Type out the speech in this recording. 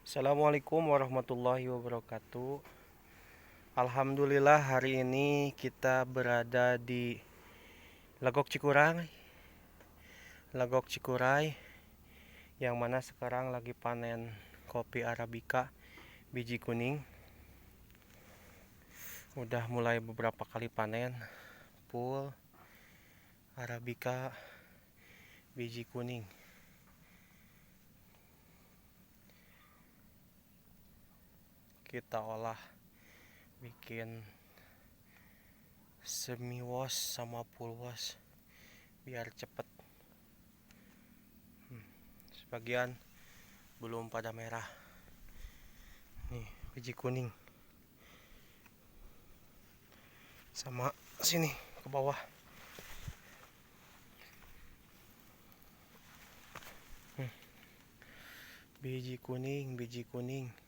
Assalamualaikum warahmatullahi wabarakatuh. Alhamdulillah hari ini kita berada di Legok Cikuray, yang mana sekarang lagi panen kopi Arabica biji kuning. Udah mulai beberapa kali panen full Arabica biji kuning. Kita olah bikin semi wash sama full wash biar cepet. Sebagian belum pada merah. Nih biji kuning. Sama sini ke bawah. Biji kuning.